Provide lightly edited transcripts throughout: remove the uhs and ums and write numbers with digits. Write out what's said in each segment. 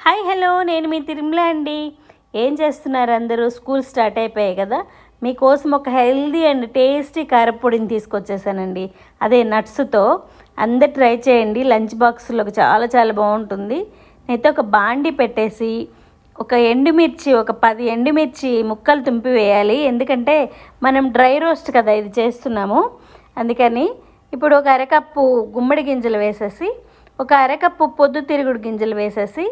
Hi hello, నేను మీ తిరుమల అండి. ఏం చేస్తున్నారు అందరూ? స్కూల్ స్టార్ట్ అయిపోయాయి కదా. మీకోసం ఒక హెల్దీ అండ్ టేస్టీ కారపొడిని తీసుకొచ్చేసానండి. అదే నట్స్తో. అందరు ట్రై చేయండి. లంచ్ బాక్స్లోకి చాలా చాలా బాగుంటుంది. అయితే ఒక బాండి పెట్టేసి ఒక ఎండుమిర్చి, ఒక 10 ఎండుమిర్చి ముక్కలు తుంపి వేయాలి. ఎందుకంటే మనం డ్రై రోస్ట్ కదా ఇది చేస్తున్నాము, అందుకని. ఇప్పుడు ఒక అరకప్పు గుమ్మడి గింజలు వేసేసి, ఒక అరకప్పు పొద్దుతిరుగుడు గింజలు వేసేసి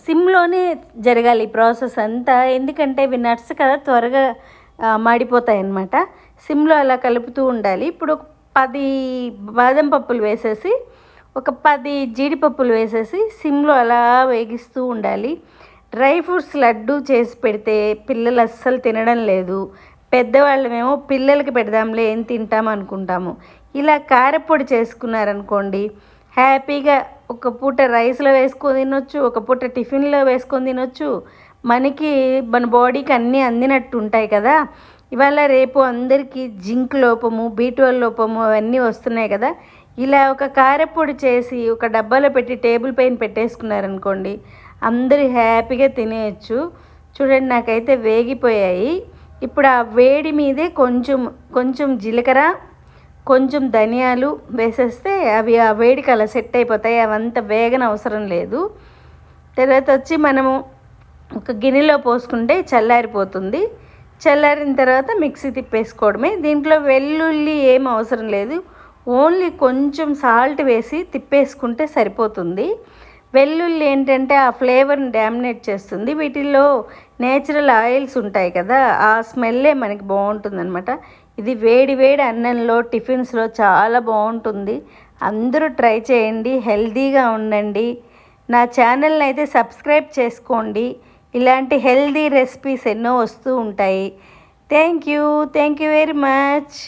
సిమ్లోనే జరగాలి ఈ ప్రాసెస్ అంతా. ఎందుకంటే ఇవి నట్స్ కదా, త్వరగా మాడిపోతాయి అన్నమాట. సిమ్లో అలా కలుపుతూ ఉండాలి. ఇప్పుడు 10 బాదం పప్పులు వేసేసి, ఒక 10 జీడిపప్పులు వేసేసి సిమ్లో అలా వేగిస్తూ ఉండాలి. డ్రై ఫ్రూట్స్ లడ్డు చేసి పెడితే పిల్లలు అస్సలు తినడం లేదు. పెద్దవాళ్ళమేమో పిల్లలకి పెడదాంలే, ఏం తింటాం అనుకుంటాము. ఇలా కారపొడి చేసుకున్నారనుకోండి, హ్యాపీగా ఒక పూట రైస్లో వేసుకొని తినొచ్చు, ఒక పూట టిఫిన్లో వేసుకొని తినొచ్చు. మన బాడీకి అన్నీ అందినట్టు ఉంటాయి కదా. ఇవాళ రేపు అందరికీ జింక్ లోపము, B12 లోపము అవన్నీ వస్తున్నాయి కదా. ఇలా ఒక కారపొడి చేసి ఒక డబ్బాలో పెట్టి టేబుల్ పైన పెట్టేసుకున్నారనుకోండి, అందరూ హ్యాపీగా తినేయచ్చు. చూడండి, నాకైతే వేగిపోయాయి. ఇప్పుడు ఆ వేడి మీదే కొంచెం జీలకర్ర, కొంచెం ధనియాలు వేసేస్తే అవి ఆ వేడికి అలా సెట్ అయిపోతాయి. అవంతా వేగన అవసరం లేదు. తర్వాత వచ్చి మనము ఒక గిన్నెలో పోసుకుంటే చల్లారిపోతుంది. చల్లారిన తర్వాత మిక్సీ తిప్పేసుకోవడమే. దీంట్లో వెల్లుల్లి ఏం అవసరం లేదు, ఓన్లీ కొంచెం సాల్ట్ వేసి తిప్పేసుకుంటే సరిపోతుంది. వెల్లుల్లి ఏంటంటే ఆ ఫ్లేవర్ని డామినేట్ చేస్తుంది. వీటిల్లో నేచురల్ ఆయిల్స్ ఉంటాయి కదా, ఆ స్మెల్లే మనకి బాగుంటుంది అనమాట. ఇది వేడి వేడి అన్నంలో, టిఫిన్స్లో చాలా బాగుంటుంది. అందరూ ట్రై చేయండి, హెల్తీగా ఉండండి. నా ఛానల్ని అయితే సబ్స్క్రైబ్ చేసుకోండి. ఇలాంటి హెల్తీ రెసిపీస్ ఎన్నో వస్తూ ఉంటాయి. Thank you very much.